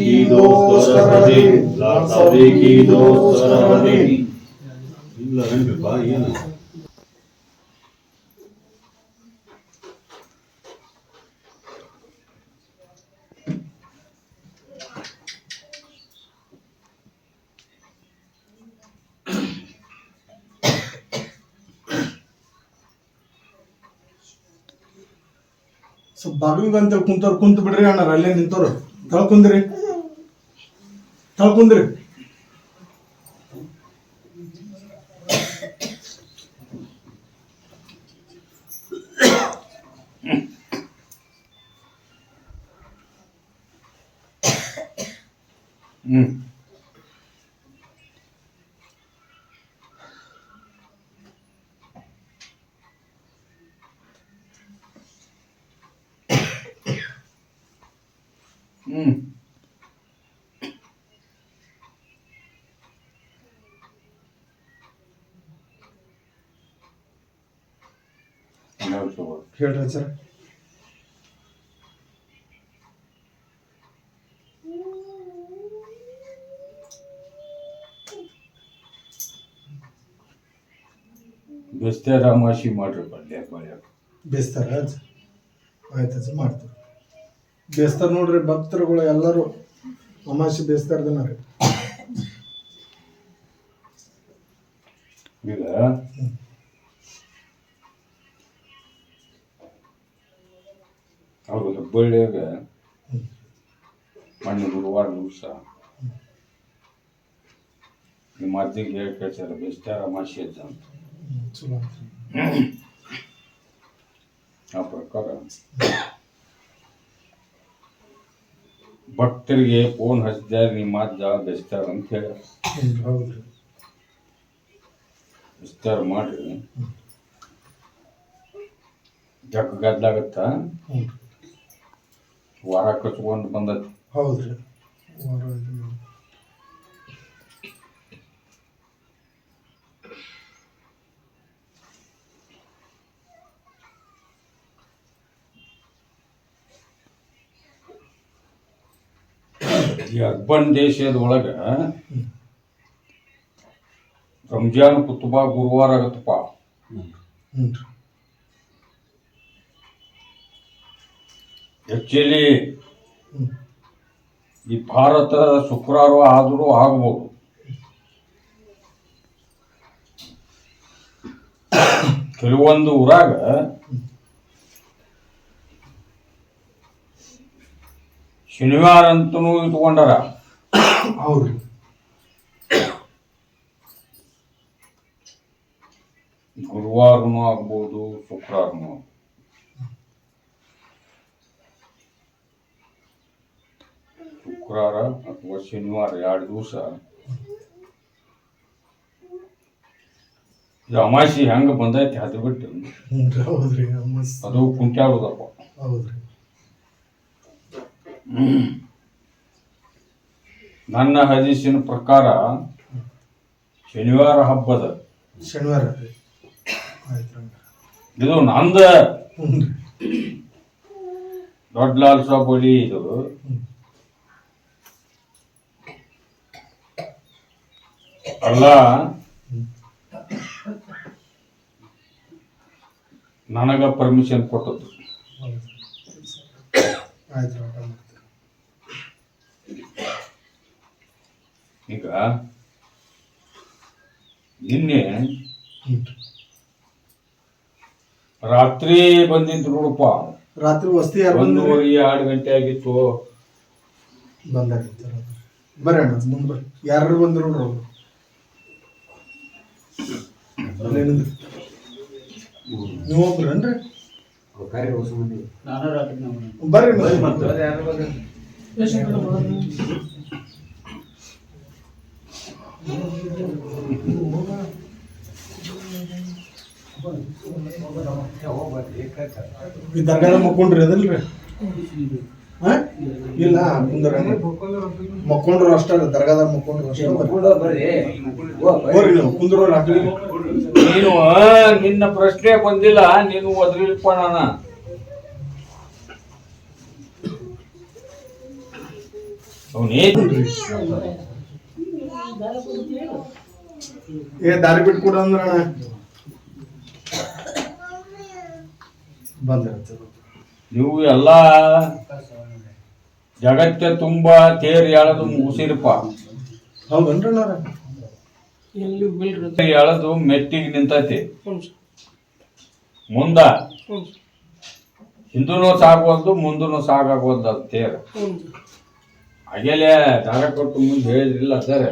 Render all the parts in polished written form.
की दोस्त सरहदी लासावरी की दोस्त सरहदी ಇಲ್ಲ ರಂಗಪ್ಪ ಏನು ಸ್ವಲ್ಪ ಬಾಗಿಲಿಗಂತ ಕುಂತವ್ರು ಕುಂತು ಬಿಡ್ರಿ ಅಣ್ಣ ಅಲ್ಲೇ ನಿಂತವ್ರು ತಳ್ಕುಂದ್ರಿ ಹೇಳ್ರಿ ಸರ್. ಬೇಸ್ತಾರ ಅಮಾಸಿ ಮಾಡ್ರಿ ಪಲ್ಯ ಬೇಸ್ತಾರ ಆಯ್ತು ಮಾಡ್ತೀವಿ. ಬೇಸ್ತಾರ ನೋಡ್ರಿ ಭಕ್ತರುಗಳು ಎಲ್ಲರೂ ಅಮಾಸಿ ಬೇಸ್ತಾರ ದಿನ ರೀ. ಈಗ ಅವ್ರು ಹುಬ್ಬಳ್ಳಿಯಾಗ ಮೊನ್ನೆ ಗುರುವಾರ ದಿವಸ ನಿಮ್ಮ ಅಜ್ಜಿಗೆ ಹೇಳಿ ಕಳ್ಸ್ಯಾರ ಬೇಸ್ತಾರ ಅಮಾಸಿ ಅಂತ. ಆ ಪ್ರಕಾರ ಭಕ್ತರಿಗೆ ಫೋನ್ ಹಚ್ಚಿದ್ದಾರೆ ನಿಮ್ಮ ಅಜ್ಜ ಬೆಸ್ತಾರ ಅಂತ ಹೇಳ ವಿಸ್ತಾರ ಮಾಡ್ರಿ ಜಗ್ ಗದ್ದಾಗತ್ತ ವಾರ ಕಚ್ಕೊಂಡು ಬಂದತಿ. ಹೌದ್ರಿ ಈ ಅರ್ಬನ್ ದೇಶದೊಳಗ ರಂಜಾನ್ ಕುತುಬಾ ಗುರುವಾರ ಆಗತ್ತಪ್ಪ. ಆಕ್ಚುಲಿ ಈ ಭಾರತ ಶುಕ್ರವಾರ ಆದರೂ ಆಗ್ಬೋದು. ಕೆಲವೊಂದು ಊರಾಗ ಶನಿವಾರ ಅಂತನೂ ಇಟ್ಕೊಂಡಾರ. ಹೌದು ಗುರುವಾರನೂ ಆಗ್ಬೋದು ಶುಕ್ರವಾರನೂ. ಶುಕ್ರವಾರ ಅಥವಾ ಶನಿವಾರ 2 ದಿವಸ ಇದು ಅಮಾಸಿ ಹೆಂಗ ಬಂದೈತಿ ಅದು ಬಿಟ್ಟು ಅದು ಕುಂಟ್ಯಾಡುದಪ್ಪ. ಹೌದ್ರಿ ನನ್ನ ಹದೀಸಿನ ಪ್ರಕಾರ ಶನಿವಾರ ಹಬ್ಬದ ಶನಿವಾರ ಇದು ನಂದ ದೊಡ್ಡ ಲಾಲ್ ಸಾಬ್ ಬಳಿ ಇದು ಅಲ್ಲ. ನನಗ ಪರ್ಮಿಷನ್ ಕೊಟ್ಟದ್ದು. ಈಗ ನಿನ್ನೆ ರಾತ್ರಿ ಬಂದಿದ್ದು ನೋಡಪ್ಪ. ರಾತ್ರಿ ವಸ್ತಿ 1:30-2 ಗಂಟೆ ಆಗಿತ್ತು. ಬಂದಾಗಿರ್ತಾರ ಬರ್ರಿ ಅಣ್ಣ ಮುಂದೆ ಬರ್ರಿ. ಯಾರು ಬಂದ್ರು ನೋಡ್ರಿ ನೀವು ಒಬ್ರನ್ರಿ ಬರ್ರಿ ಈ ದರ್ಗಾದ ಮಕ್ಕೊಂಡ್ರಿ ಅದಲ್ರಿ ಇಲ್ಲ ಕುಂದ್ರ ಮಕ್ಕೊಂಡ್ರು ಅಷ್ಟ ದರ್ಗಾದಾಗ ಮಕ್ಕೊಂಡ್ರು ಅಷ್ಟ ನೀವು ಕುಂದ್ರ ನೀನು ನಿನ್ನ ಪ್ರಶ್ನೆ ಬಂದಿಲ್ಲ. ನೀನು ಒದ್ರಿಲ್ಪ ಅವನೇನು ಏ ದಾರಿ ಬಿಟ್ಟು ಕೊಡು ಅಂದ್ರ ಬಂದಿರುತ್ತೆ. ನೀವು ಎಲ್ಲ ಜಗತ್ತೆ ತುಂಬಾ ತೇರು ಎಳೆದು ಮುಗಿಸಿರಪ್ಪ. ಹೌದನ್ರಿ ಅಣ್ಣಾರ? ಎಳೆದು ಮೆಟ್ಟಿಗೆ ನಿಂತೈತಿ. ಮುಂದ ಹಿಂದೂನು ಸಾಗುವಲ್ದು ಮುಂದೂನು ಸಾಗಾಗೋದು ಅದು ತೇರು. ಹಾಗೆಲೆ ದಾರ ಕೊಟ್ಟು ಮುಂದೆ ಹೇಳಿದ್ರಿಲ್ಲ ಸರ್,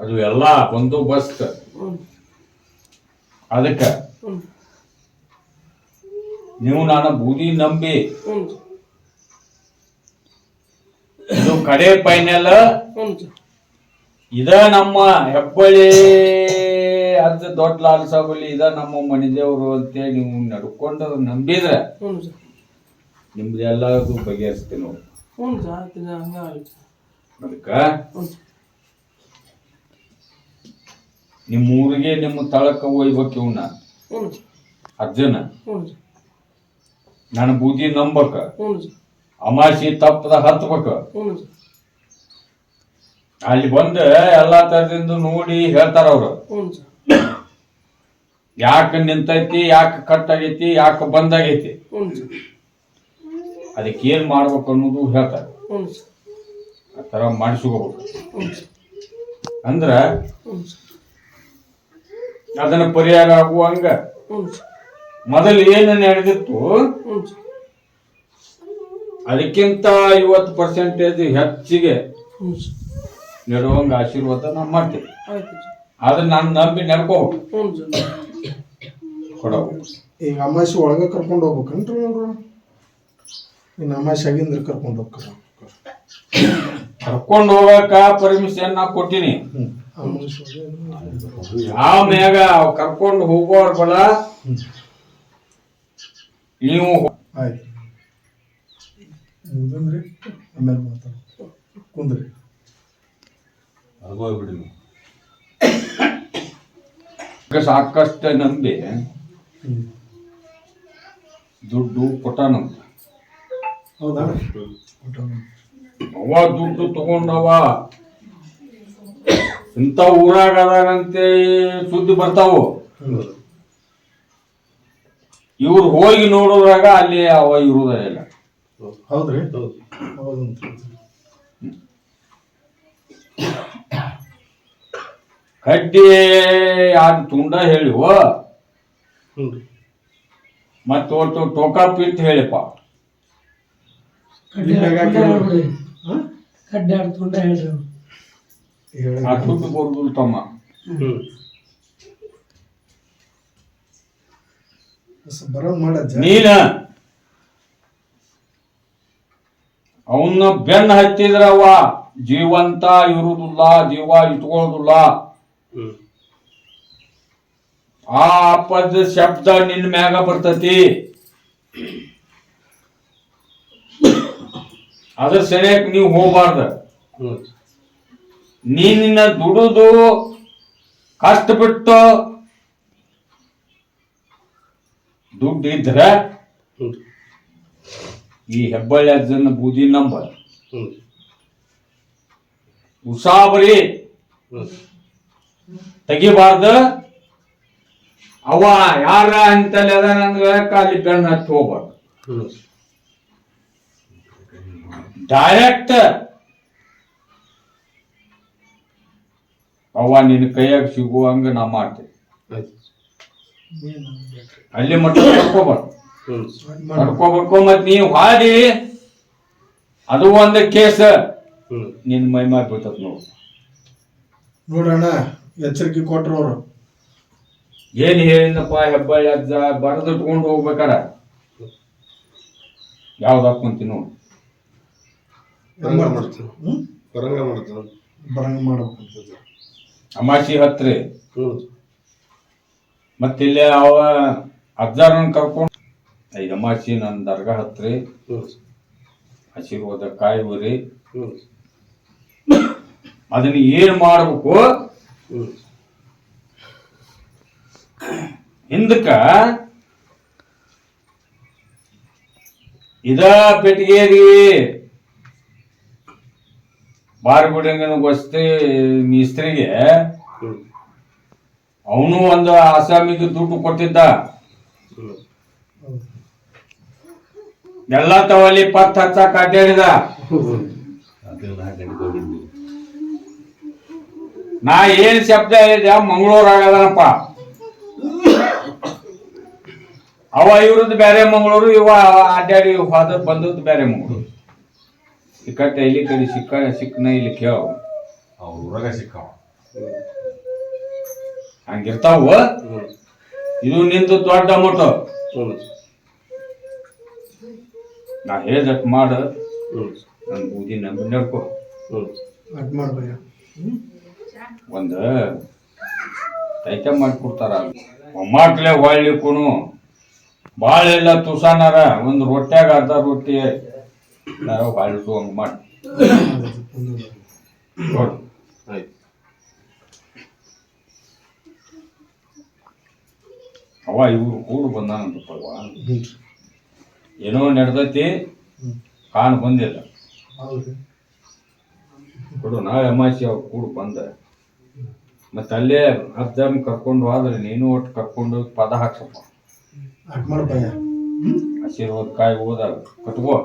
ಅದು ಎಲ್ಲ ಬಂದೋಬಸ್ತ್. ಅದಕ್ಕೆ ನೀವು ನಾನು ಬೂದಿ ನಂಬಿ ಇದು ಕಡೆ ಫೈನಲ್. ಇದ ನಮ್ಮ ಹೆಬ್ಬಳ್ಳಿ ಅದ್ ದೊಡ್ಡ ಲಾಲ್ ಸಾಬಲ್ಲಿ ಇದ ನಮ್ಮ ಮನೆ ದೇವರು ಅಂತೇಳಿ ನೀವು ನಡ್ಕೊಂಡು ನಂಬಿದ್ರೆ ನಿಮ್ದೆಲ್ಲದು ಬಗೆಹರಿಸ್ತೀನಿ ನೋಡಿ. ಅದಕ್ಕ ನಿಮ್ಮ ಊರಿಗೆ ನಿಮ್ಮ ತಳಕ ಒಯ್ಬೇಕು ಇವನ್ನ ಅಜ್ಜನ. ನನ್ನ ಬೂದಿ ನಂಬಕ, ಅಮಾಸಿ ತಪ್ಪದ ಹತ್ಬೇಕ. ಅಲ್ಲಿ ಬಂದ ಎಲ್ಲಾ ತರದಿಂದ ನೋಡಿ ಹೇಳ್ತಾರ ಅವ್ರು, ಯಾಕೆ ನಿಂತೈತಿ, ಯಾಕೆ ಕಟ್ಟಾಗೈತಿ, ಯಾಕೆ ಬಂದಾಗೈತಿ, ಅದಕ್ಕೆ ಏನ್ ಮಾಡ್ಬೇಕು ಅನ್ನೋದು ಹೇಳ್ತಾರೆ. ಆ ತರ ಮಾಡಿಸ್ಕೋಬೇಕು. ಅಂದ್ರ ಅದನ್ನ ಪರಿಹಾರ ಆಗುವಂಗ ಮೊದಲು ಏನು ನಡೆದಿತ್ತು ಅದಕ್ಕಿಂತ 50% ಹೆಚ್ಚಿಗೆ ನೆಡುವಂಗ ಆಶೀರ್ವಾದ ನಾವು ಮಾಡ್ತೀವಿ. ಆದ್ರೆ ನಾನು ನಂಬಿ ನಡ್ಕೋಬೇಕು ಕೊಡಬೇಕು. ಈಗ ಅಮಾಸಿ ಒಳಗ ಕರ್ಕೊಂಡು ಹೋಗ್ಬೇಕನ್ರಿ ಅವ್ರು? ಇನ್ನು ಅಮಾಸಿ ಆಗಿಂದ್ರ ಕರ್ಕೊಂಡು ಹೋಗಕ ಪರ್ಮಿಷನ್ ನಾ ಕೊಟ್ಟಿನಿ. ಆಮ್ಯಾಗ ಕರ್ಕೊಂಡು ಹೋಗೋರ್ ಬಲ ನೀವು ಆಯ್ತು ಆಮೇಲೆ ಮಾತಾಡ ಕುಂದ್ರಿ. ಸಾಕಷ್ಟು ನಂಬಿ ದುಡ್ಡು ಕೊಟ್ಟಾನಂತ. ಹೌದಾ? ಅವ ದುಡ್ಡು ತಗೊಂಡವ ಇಂಥ ಊರಾಗ ಅದಾರಂತೆ ಸುದ್ದಿ ಬರ್ತಾವು. ಇವ್ರು ಹೋಗಿ ನೋಡೋದ್ರಾಗ ಅಲ್ಲಿ ಅವ ಇರುವುದೇ ಇಲ್ಲ. ಹೌದ್ರಿ? ಕಡ್ಡಿ ಯಾರು ತುಂಡ ಹೇಳಿವ ಮತ್ತು ಒಟ್ಟು ಟೋಕಾ ಪಿಟ್ ಹೇಳಿಪ್ಪ. ಆ ದುಡ್ಡು ಬರುದಿಲ್ಲ ತಮ್ಮ. ನೀನ ಅವನ್ನ ಬೆನ್ನ ಹತ್ತಿದ್ರ ಅವ ಜೀವಂತ ಇರುವುದಿಲ್ಲ, ಜೀವ ಇಟ್ಕೊಳ್ಳುದಿಲ್ಲ. ಆ ಪದ ಶಬ್ದ ನಿನ್ನ ಮ್ಯಾಗ ಬರ್ತತಿ. ಅದ್ರ ಸರಿಯಾಗಿ ನೀವು ಹೋಗ್ಬಾರ್ದ. ನೀನಿನ್ನ ದುಡುದು ಕಷ್ಟ ಬಿಟ್ಟು ದುಡ್ಡು ಇದ್ರೆ ಈ ಹೆಬ್ಬಳ್ಳಿ ಅಜ್ಜನ ಬೂದಿ ನಂಬರ್ ಉಸಾಬರಿ ತೆಗಿಬಾರ್ದ. ಅವ ಯಾರ ಅಂತಲ್ಲಿ ಅದಾನಂದ್ರೆ ಕಾಲಿ ಬೆನ್ನ ಹತ್ತಿ ಹೋಗ್ಬಾರ್ದು. ಡೈರೆಕ್ಟ್ ಅವ ನಿನ್ನ ಕೈಯಾಗ ಸಿಗುವಂಗ ನಾ ಮಾಡ್ತೇನೆ. ಅಲ್ಲಿ ಮಟ್ಟ ಕರ್ಕೋಬೇಕು. ಮತ್ ನೀವು ಹಾಡಿ ಅದು ಒಂದು ಕೇಸ್ ನಿನ್ ಮೈ ಮಾರ್ ಬೀಳ್ತದ ನೋಡ್ರಣ್ಣ. ಎಚ್ಚರಿಕೆ ಕೊಟ್ರು ಅವರು. ಏನ್ ಹೇಳಿನಪ್ಪ ಹೆಬ್ಬಳ್ಳಿ ಅಜ್ಜ ಬರದಿಟ್ಕೊಂಡು ಹೋಗ್ಬೇಕಾರ ಯಾವ್ದು ಹಾಕೊಂತೀನಿ ನೋಡಿ. ಬರಂಗ ಮಾಡ್ಬೇಕು. ಅಮಾಸಿ ಹತ್ರಿ ಮತ್ತಿಲ್ಲಿ ಅವ ಅಜ್ಜಾರನ್ ಕರ್ಕೊಂಡು 5 ಅಮಾಸಿ ನನ್ನ ದರ್ಗಾ ಹತ್ರಿ ಆಶೀರ್ವಾದ ಕಾಯುವರಿ. ಅದನ್ನ ಏನ್ ಮಾಡ್ಬೇಕು ಹಿಂದಕ್ಕ ಇದ ಪೆಟ್ಟಿಗೇರಿ ಬಾರ್ಗುಡಿಂಗನ ವಸ್ತಿ ಮಿಸ್ತ್ರಿಗೆ ಅವನು ಒಂದು ಆಸಾಮಿಗೆ ದುಡ್ಡು ಕೊಟ್ಟಿದ್ದ. ಎಲ್ಲ ತವಲಿ ಪತ್ ಹಚ್ಚಕ್ ಅಡ್ಡಾಡಿದ. ನಾ ಏನ್ ಶಬ್ದ ಹೇಳಿದೆ ಮಂಗಳೂರು ಆಗದನಪ್ಪ. ಅವ ಇವ್ರದ್ದು ಬೇರೆ ಮಂಗಳೂರು, ಇವ ಅಡ್ಡಾಡಿ ಹೋದ ಬಂದದ್ದು ಬೇರೆ ಮಂಗಳೂರು. ಸಿಕ್ಕಟ್ಟ ಇಲ್ಲಿ ಕಡೆ ಸಿಕ್ಕನ ಇಲ್ಲಿ ಕೇವ್ ಊರಾಗ ಸಿಕ್ಕಾವ ಹಂಗಿರ್ತಾವ. ಇದು ನಿಂದು ದೊಡ್ಡ ಅಮೌಂಟ್. ನಾ ಹೇಳ್ದಟ್ ಮಾಡ, ನನ್ ಬೂದಿ ನಂಬಿ ನಡ್ಕೊ. ಒಂದ ಐಟಮ್ ಮಾಡಿಕೊಡ್ತಾರ, ಒಮ್ಮಾಟ್ಲೆ ಹೊಳ್ಳಿಕ್ಕೂ ಭಾಳ ಎಲ್ಲ ತುಸಾನಾರ ಒಂದು ರೊಟ್ಯಾಗ ಅರ್ಧ ರೊಟ್ಟಿ ಹೊಳ್ಸು ಹಂಗ ಮಾಡಿ ನೋಡು. ಅವ ಇವ್ರು ಕೂಡು ಬಂದಾನಂತಪ್ಪ. ಏನೋ ನಡೆದೈತಿ, ಕಾಣ್ ಬಂದಿಲ್ಲ ಕೊಡು. ನಾಳೆ ಅಮಾಸಿ ಅವ್ರು ಕೂಡು ಬಂದ ಮತ್ತೆ ಅಲ್ಲೇ ಅಜ್ಜಮ್ ಕರ್ಕೊಂಡು ಹೋದ್ರೆ ನೀನು ಒಟ್ಟು ಕರ್ಕೊಂಡು ಪದ ಹಾಕ್ಸಪ್ಪ. ಆಶೀರ್ವಾದ ಕಾಯಿ ಹೋದಾಗ ಕಟ್ಕೋ.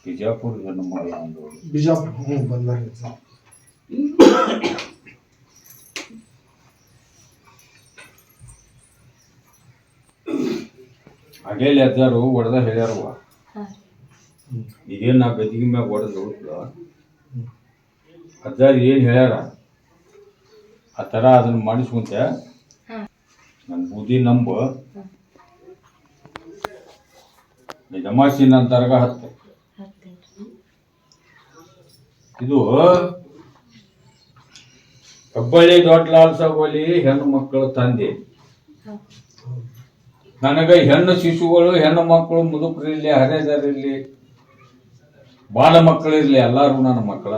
ಬಿಜಾಪುರ ಬಿಜಾಪುರ ಬಂದ ಹಾಗೇಲಿ ಅಜ್ಜಾರು ಹೊಡೆದ ಹೇಳ್ಯಾರವ. ಈಗೇನು ನಾ ಗದಿಗೆ ಮ್ಯಾಗ ಹೊಡೆದು ಅಜ್ಜಾರು ಏನು ಹೇಳ್ಯಾರ ಆ ಥರ ಅದನ್ನು ಮಾಡಿಸ್ಕೊಂತೆ. ನನ್ನ ಬೂದಿ ನಂಬ ಜಮಾಸಿ ನನ್ನ ತರಗ ಹತ್ತೆ. ಇದು ಹುಬ್ಬಳ್ಳಿ ದೊಡ್ಡ ಲಾಲ್ ಸಾಬಲ್ಲಿ ಹೆಣ್ಣು ಮಕ್ಕಳ ತಂದೆ. ನನಗೆ ಹೆಣ್ಣು ಶಿಶುಗಳು, ಹೆಣ್ಣು ಮಕ್ಕಳು, ಮುದುಕರಿರ್ಲಿ, ಹರೆದರಿರ್ಲಿ, ಬಾಲ ಮಕ್ಕಳಿರ್ಲಿ, ಎಲ್ಲರೂ ನನ್ನ ಮಕ್ಕಳ.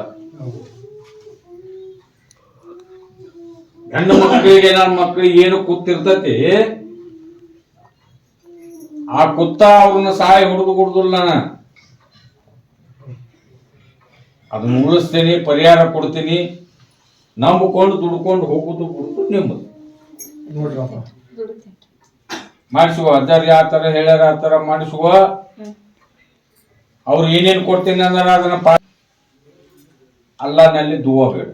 ಹೆಣ್ಣು ಮಕ್ಕಳಿಗೆ ನನ್ನ ಮಕ್ಕಳಿಗೆ ಏನು ಕೂತಿರ್ತತಿ, ಆ ಕುತ್ತ ಅವ್ರನ್ನ ಸಹಾಯ ಹುಡುಗಿಲ್ಲ. ನಾನು ಅದನ್ನ ಉಳಿಸ್ತೀನಿ, ಪರಿಹಾರ ಕೊಡ್ತೀನಿ. ನಂಬಿಕೊಂಡು ದುಡ್ಕೊಂಡು ಹೋಗುದು ಬಿಡುದು ನಿಮ್ಮದು. ನೋಡ್ರಪ್ಪ ಮಾಡಿಸುವ ಅಜ್ಜಾರು ಯಾವ ಥರ ಹೇಳ್ಯಾರ ಆ ಥರ ಮಾಡಿಸುವ. ಅವ್ರು ಏನೇನು ಕೊಡ್ತೀನಿ ಅಂದ್ರೆ ಅದನ್ನ ಅಲ್ಲಾನಲ್ಲಿ ದುವಾ ಬೇಡ.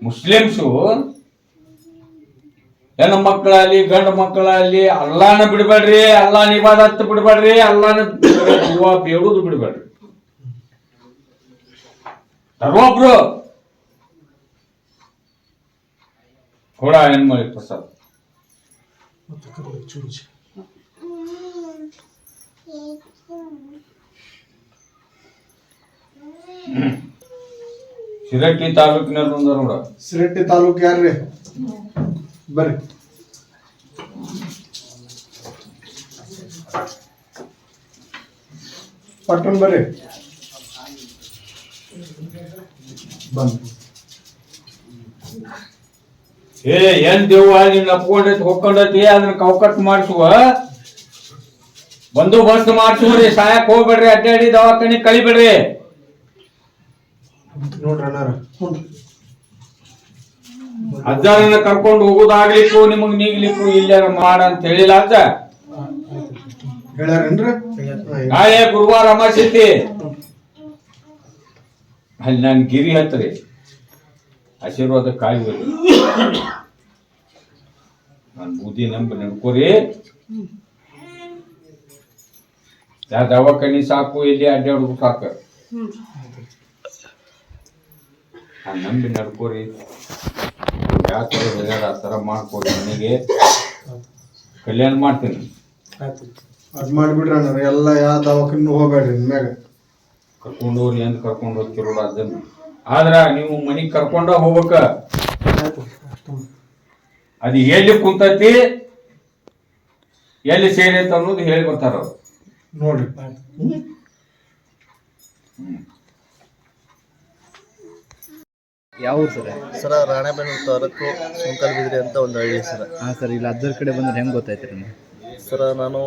ಮುಸ್ಲಿಮ್ಸು ಹೆಣ್ಣು ಮಕ್ಕಳಲ್ಲಿ ಗಂಡು ಮಕ್ಕಳಲ್ಲಿ ಅಲ್ಲಾನ ಬಿಡ್ಬೇಡ್ರಿ, ಅಲ್ಲಾನ ಇಬಾದತ್ ಬಿಡ್ಬೇಡ್ರಿ, ಅಲ್ಲಾನ ದುವಾ ಬೇಡುದು ಬಿಡ್ಬೇಡ್ರಿ. ಸರ್ವೊಬ್ರು ಕೂಡ ಏನ್ ಮಾಡಿ ಪ್ರಸಾದ್ ಶಿರಟ್ಟಿ ತಾಲೂಕಿನಲ್ಲಿ ಒಂದ ನೋಡ. ಶಿರಟ್ಟಿ ತಾಲೂಕು ಯಾರ್ರಿ? ಬರ್ರಿ. ಪಟ್ಟಣ ಬರ್ರಿ. ಬಂದ್ ಏನ್ ದೇವ ನೀನ್ ಅಪ್ಕೊಂಡೈತಿ ಹೊಕ್ಕೊಂಡೈತಿ, ಅದನ್ನ ಕೌಕಟ್ ಮಾಡಿಸುವ, ಬಂದೋಬಸ್ತ್ ಮಾಡಿಸುವ್ರಿ. ಸಾಯಕ್ ಹೋಗ್ಬೇಡ್ರಿ, ಅಡ್ಡಾಡಿ ದವಾಖಾನಿ ಕಳಿಬೇಡ್ರಿ. ನೋಡ್ರಿ ಅಣ್ಣಾರ, ಅಜ್ಜಾರನ್ನ ಕರ್ಕೊಂಡು ಹೋಗೋದಾಗ್ಲಿಕ್ಕೂ ನಿಮಗ್ ನೀಗ್ಲಿಕ್ಕೂ ಇಲ್ಲಾರ ಮಾಡ ಅಂತ ಹೇಳಿಲ್ಲ ಅಜ್ಜ. ಹೇಳ್ಯಾರೇನ್ರಿ? ನಾಳೆ ಗುರುವಾರ ಅಮಾಸೈತಿ, ಅಲ್ಲಿ ನಾನು ಗಿರಿ ಹತ್ರಿ ಆಶೀರ್ವಾದ ಕಾಯ್ಬೋದು. ನಾನು ಬೂದಿ ನಂಬಿ ನಡ್ಕೋರಿ. ಯಾ ದವಾಖಾನಿ ಸಾಕು, ಇಲ್ಲಿ ಅಡ್ಡಾಡೋದು ಸಾಕು. ನಾನು ನಂಬಿ ನಡ್ಕೋರಿ. ಯಾವ ಥರ ಹೇಳ್ಯಾರ ಆ ಥರ ಮಾಡ್ಕೊಡಿ. ಮನೆಗೆ ಕಲ್ಯಾಣ ಮಾಡ್ತೀನಿ. ಅದ್ ಮಾಡಿಬಿಡ್ರಿ ಅಣ್ಣ. ಎಲ್ಲ ಯಾವ ದವಾಖಾನಿ ಹೋಗ್ಬೇಡ್ರಿ. ಮ್ಯಾಗ ಕರ್ಕೊಂಡು ಹೋಗ್ರಿ ಅಂತ ಕರ್ಕೊಂಡು ಹೋಗ್ತಿರೋ ಅದನ್ನ. ಆದ್ರ ನೀವು ಮನಿಗ್ ಕರ್ಕೊಂಡ ಹೋಗ್ಬೇಕ. ಅದು ಎಲ್ಲಿ ಕುಂತತಿ, ಎಲ್ಲಿ ಸೇರೈತೆ ಅನ್ನೋದು ಹೇಳಿ ಬರ್ತಾರ ಅವ್ರು. ನೋಡ್ರಿ ಯಾವ ಊರು ಸರ್? ಸರ ರಾಣೆಬೆನ್ನೂರು ತಾಲೂಕು ಸುಂಕಲ್ ಬಿದ್ರಿ ಅಂತ ಒಂದು ಹಳ್ಳಿ ಸರ್. ಹಾಂ ಸರ್, ಇಲ್ಲಿ ಅಜ್ಜರ ಕಡೆ ಬಂದ್ರೆ ಹೆಂಗೆ ಗೊತ್ತಾಯ್ತು ರೀ ನಿಮ್ಗೆ? ಸರ ನಾನು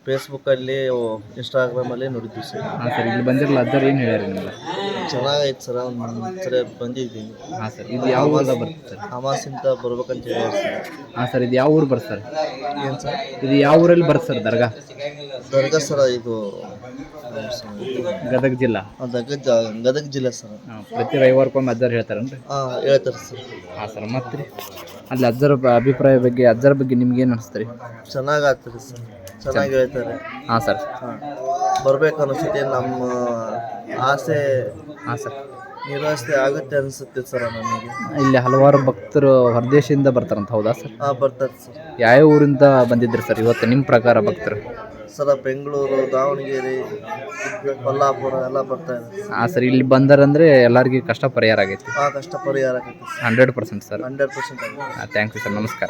ಫೇಸ್ಬುಕ್ಕಲ್ಲಿ ಇನ್ಸ್ಟಾಗ್ರಾಮಲ್ಲಿ ನೋಡಿದ್ವಿ ಸರ್. ಹಾಂ ಸರ್, ಇಲ್ಲಿ ಬಂದಿರಲ್ಲ ಅಜ್ಜರು ಏನು ಹೇಳ್ಯಾರ ನಿಮ್ಗೆ? ಚೆನ್ನಾಗೈತೆ ಸರ್, ಒಂದು ಸರಿ ಬಂದಿದ್ದೀನಿ. ಹಾಂ ಸರ್, ಇದು ಯಾವ ಊರದ ಬರುತ್ತೆ ಸರ್? ಅಮಾಸಿಂದ ಬರ್ಬೇಕಂತ ಹೇಳಿ ಸರ್. ಹಾಂ ಸರ್, ಇದು ಯಾವ ಊರು ಬರುತ್ತೆ ಸರ್? ಏನು ಸರ್? ಇದು ಯಾವ ಊರಲ್ಲಿ ಬರುತ್ತೆ ಸರ್ ದರ್ಗಾ? ದರ್ಗಾ ಸರ ಇದು ಗದಗ ಜಿಲ್ಲಾ. ಗದಗ ಜಿಲ್ಲೆ ಸರ್. ಹಾಂ, ಪ್ರತಿ ರವಿವಾರಕ್ಕೊಮ್ಮೆ ಅಜ್ಜರು ಹೇಳ್ತಾರೇನ್ರಿ? ಹಾಂ ಹೇಳ್ತಾರೆ ಸರ್. ಹಾಂ ಸರ್, ಮತ್ತೆ ರೀ ಅಲ್ಲಿ ಅಜ್ಜರ ಅಭಿಪ್ರಾಯ ಬಗ್ಗೆ, ಅಜ್ಜರ ಬಗ್ಗೆ ನಿಮ್ಗೆ ಏನು ಅನಿಸ್ತು ರೀ? ಚೆನ್ನಾಗಾಗ್ತದೆ ಸರ್, ಚೆನ್ನಾಗಿ ಹೇಳ್ತಾರೆ. ಹಾಂ ಸರ್. ಹಾಂ, ಬರ್ಬೇಕು ಅನಿಸುತ್ತೆ. ನಮ್ಮ ಆಸೆ ಹಾಂ ಸರ್, ನಿರಾಸೆ ಆಗುತ್ತೆ ಅನಿಸುತ್ತೆ ಸರ್ ನಮಗೆ. ಇಲ್ಲಿ ಹಲವಾರು ಭಕ್ತರು ಹೊರದೇಶದಿಂದ ಬರ್ತಾರಂತ, ಹೌದಾ ಸರ್? ಹಾಂ, ಬರ್ತಾರೆ ಸರ್. ಯಾವ ಊರಿಂದ ಬಂದಿದ್ರಿ ಸರ್ ಇವತ್ತು ನಿಮ್ಮ ಪ್ರಕಾರ ಭಕ್ತರು? ಸರ ಬೆಂಗಳೂರು, ದಾವಣಗೆರೆ, ಕೊಲ್ಲಾಪುರ ಎಲ್ಲ ಬರ್ತಾರೆ. ಹಾಂ ಸರ್, ಇಲ್ಲಿ ಬಂದರಂದ್ರೆ ಎಲ್ಲರಿಗೂ ಕಷ್ಟ ಪರಿಹಾರ ಆಗೈತಿ? ಕಷ್ಟ ಪರಿಹಾರ ಆಗೈತೆ 100% ಸರ್. 100% ಆಗುತ್ತೆ. ಥ್ಯಾಂಕ್ ಯು ಸರ್, ನಮಸ್ಕಾರ.